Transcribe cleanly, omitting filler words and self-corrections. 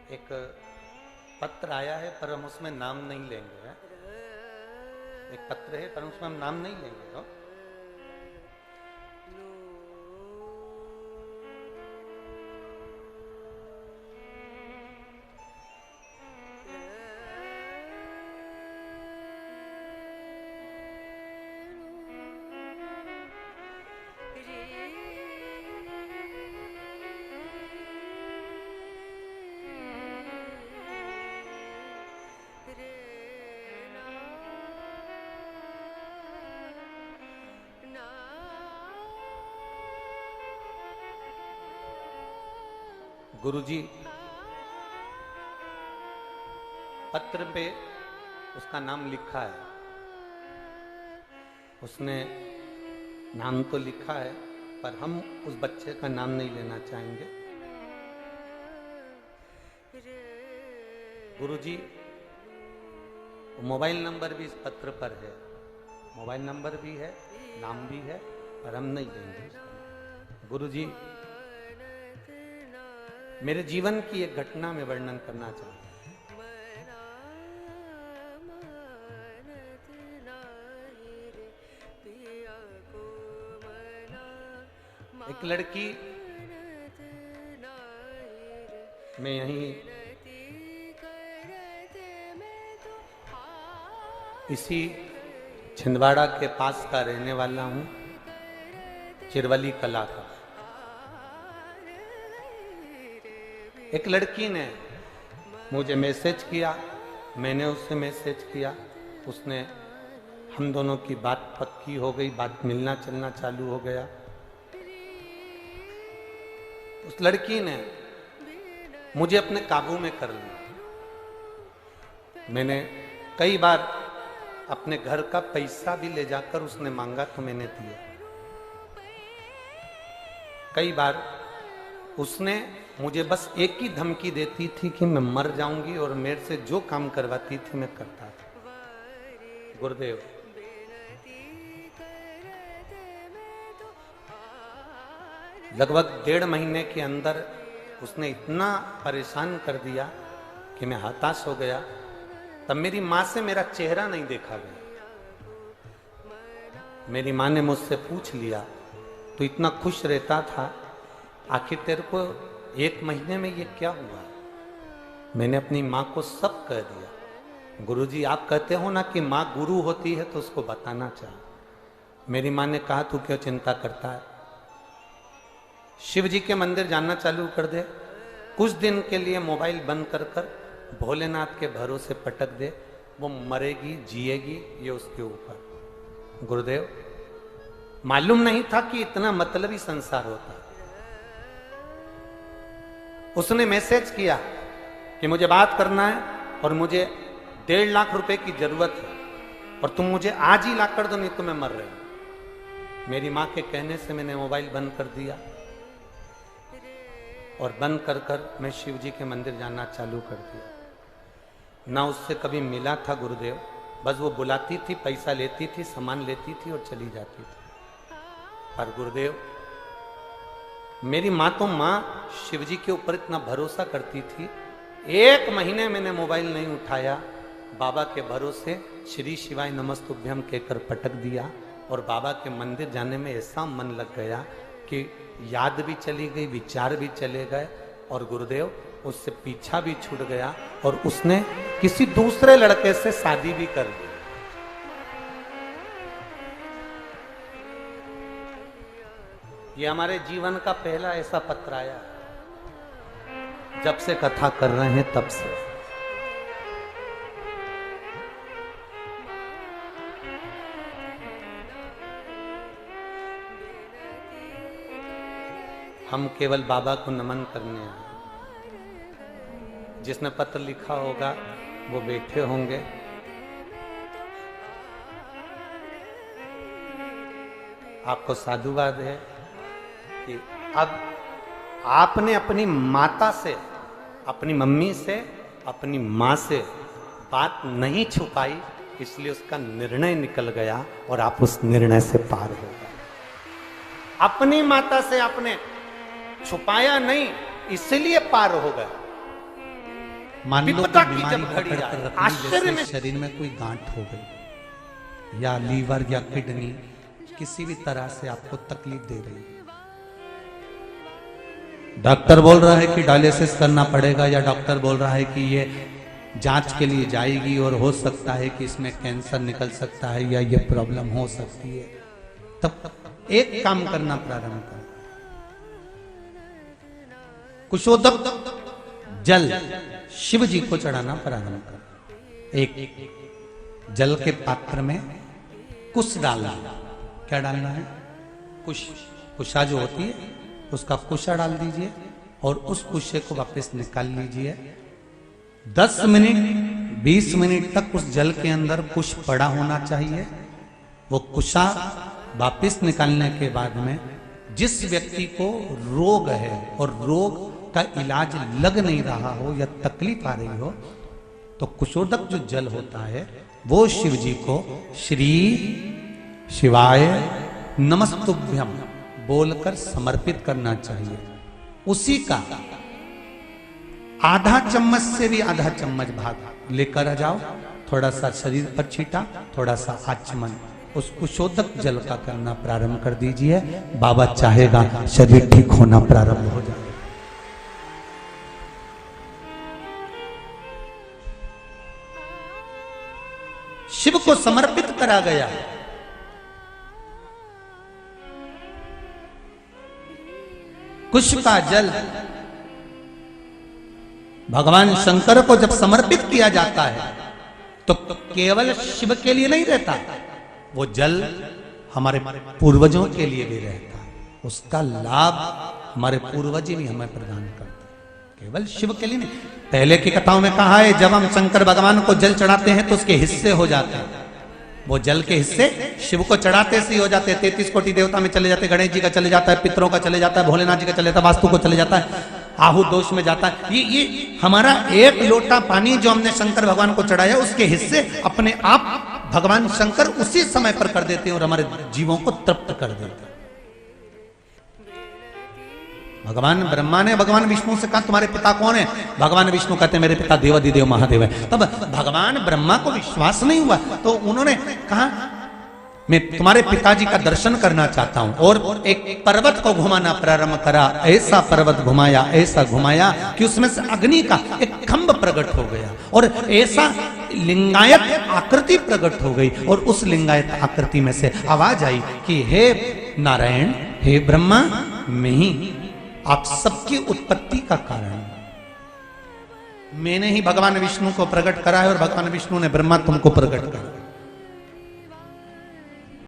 एक पत्र आया है पर हम उसमें नाम नहीं लेंगे है? एक पत्र है पर उसमें हम नाम नहीं लेंगे हो? गुरुजी पत्र पे उसका नाम लिखा है, उसने नाम तो लिखा है पर हम उस बच्चे का नाम नहीं लेना चाहेंगे। गुरुजी मोबाइल नंबर भी इस पत्र पर है, मोबाइल नंबर भी है, नाम भी है, पर हम नहीं लेंगे। गुरुजी मेरे जीवन की एक घटना में वर्णन करना चाहता हूं। एक लड़की, मैं यहीं इसी छिंदवाड़ा के पास का रहने वाला हूं, चिरवली कला का। एक लड़की ने मुझे मैसेज किया, मैंने उससे मैसेज किया, उसने, हम दोनों की बात पक्की हो गई, बात मिलना चलना चालू हो गया। उस लड़की ने मुझे अपने काबू में कर लिया। मैंने कई बार अपने घर का पैसा भी ले जाकर उसने मांगा तो मैंने दिया। कई बार उसने मुझे बस एक ही धमकी देती थी कि मैं मर जाऊंगी और मेरे से जो काम करवाती थी मैं करता था। गुरुदेव लगभग 1.5 महीने के अंदर उसने इतना परेशान कर दिया कि मैं हताश हो गया। तब मेरी माँ से मेरा चेहरा नहीं देखा गया। मेरी माँ ने मुझसे पूछ लिया, तो इतना खुश रहता था, आखिर तेरे को 1 महीने में ये क्या हुआ? मैंने अपनी माँ को सब कह दिया। गुरुजी आप कहते हो ना कि माँ गुरु होती है तो उसको बताना चाहिए। मेरी माँ ने कहा, तू क्यों चिंता करता है, शिव जी के मंदिर जाना चालू कर दे, कुछ दिन के लिए मोबाइल बंद कर कर भोलेनाथ के भरोसे पटक दे, वो मरेगी जिएगी ये उसके ऊपर। गुरुदेव मालूम नहीं था कि इतना मतलबी संसार होता है। उसने मैसेज किया कि मुझे बात करना है और मुझे 1.5 लाख रुपए की जरूरत है और तुम मुझे आज ही ला कर दो, नहीं तो मैं मर रही हूं। मेरी मां के कहने से मैंने मोबाइल बंद कर दिया और बंद कर कर मैं शिव जी के मंदिर जाना चालू कर दिया। ना उससे कभी मिला था गुरुदेव, बस वो बुलाती थी, पैसा लेती थी, सामान लेती थी और चली जाती थी। पर गुरुदेव मेरी माँ तो माँ शिव जी के ऊपर इतना भरोसा करती थी, 1 महीने मैंने मोबाइल नहीं उठाया, बाबा के भरोसे श्री शिवाय नमस्तुभ्यम कहकर पटक दिया और बाबा के मंदिर जाने में ऐसा मन लग गया कि याद भी चली गई, विचार भी चले गए और गुरुदेव उससे पीछा भी छूट गया और उसने किसी दूसरे लड़के से शादी भी कर ली। ये हमारे जीवन का पहला ऐसा पत्र आया, जब से कथा कर रहे हैं तब से। हम केवल बाबा को नमन करने आए। जिसने पत्र लिखा होगा वो बैठे होंगे। आपको साधुवाद है कि अब आपने अपनी माता से, अपनी मम्मी से, अपनी माँ से बात नहीं छुपाई, इसलिए उसका निर्णय निकल गया और आप उस निर्णय से पार हो गए। अपनी माता से आपने छुपाया नहीं, इसलिए पार हो गए। मान लो विपदा कि की बीमारी जब घड़ी पकड़ कर आए, रखी, आश्चर्य जैसे में शरीर में कोई गांठ हो गई या लीवर या किडनी किसी भी तरह से आपको तकलीफ दे रही है, डॉक्टर बोल रहा है कि डायलिसिस करना पड़ेगा या डॉक्टर बोल रहा है कि ये जांच के लिए जाएगी और हो सकता है कि इसमें कैंसर निकल सकता है या ये प्रॉब्लम हो सकती है, तब एक काम करना प्रारंभ कर, कुशोदक जल शिव जी को चढ़ाना प्रारंभ कर। एक जल के पात्र में कुश डालना, क्या डालना है? कुश, कुशा जो होती है उसका कुशा डाल दीजिए और उस कुशे को वापस निकाल लीजिए। 10 मिनट 20 मिनट तक उस जल के अंदर कुश पड़ा होना चाहिए। वो कुशा वापस निकालने के बाद में जिस व्यक्ति को रोग है और रोग का इलाज लग नहीं रहा हो या तकलीफ आ रही हो, तो कुशोदक जो जल होता है वो शिव जी को श्री शिवाय नमस्तुभ्यम बोलकर समर्पित करना चाहिए। उसी का आधा चम्मच से भी आधा चम्मच भाग लेकर आ जाओ, थोड़ा सा शरीर पर छीटा, थोड़ा सा आचमन उस कुशोदक जल का करना प्रारंभ कर दीजिए। बाबा चाहेगा शरीर ठीक होना प्रारंभ हो जाए। शिव को समर्पित करा गया। कुश का जल भगवान शंकर को जब समर्पित किया जाता है तो केवल शिव के लिए नहीं रहता, वो जल हमारे पूर्वजों के लिए भी रहता है। उसका लाभ हमारे पूर्वज भी हमें प्रदान करते हैं, केवल शिव के लिए नहीं। पहले की कथाओं में कहा है जब हम शंकर भगवान को जल चढ़ाते हैं तो उसके हिस्से हो जाते हैं, वो जल के हिस्से शिव को चढ़ाते से ही हो जाते हैं। 33 कोटि देवता में चले जाते हैं, गणेश जी का चले जाता है, पितरों का चले जाता है, भोलेनाथ जी का चले जाता है, वास्तु को चले जाता है, आहु दोष में जाता है। ये हमारा एक लोटा पानी जो हमने शंकर भगवान को चढ़ाया उसके हिस्से अपने आप भगवान शंकर उसी समय पर कर देते हैं और हमारे जीवों को तृप्त कर देते हैं। भगवान ब्रह्मा ने भगवान विष्णु से कहा तुम्हारे पिता कौन है? भगवान विष्णु कहते हैं मेरे पिता देवाधिदेव महादेव है। तब भगवान ब्रह्मा को विश्वास नहीं हुआ तो उन्होंने कहा मैं तुम्हारे पिताजी का दर्शन करना चाहता हूं, और एक पर्वत को घुमाना प्रारंभ करा। ऐसा पर्वत घुमाया, ऐसा घुमाया कि उसमें से अग्नि का एक खंभ प्रकट हो गया और ऐसा लिंगायत आकृति प्रकट हो गई, और उस लिंगायत आकृति में से आवाज आई कि हे नारायण, हे ब्रह्मा, मैं ही आप सबकी उत्पत्ति का कारण, मैंने ही भगवान विष्णु को प्रकट करा है और भगवान विष्णु ने ब्रह्मा तुमको प्रकट करा।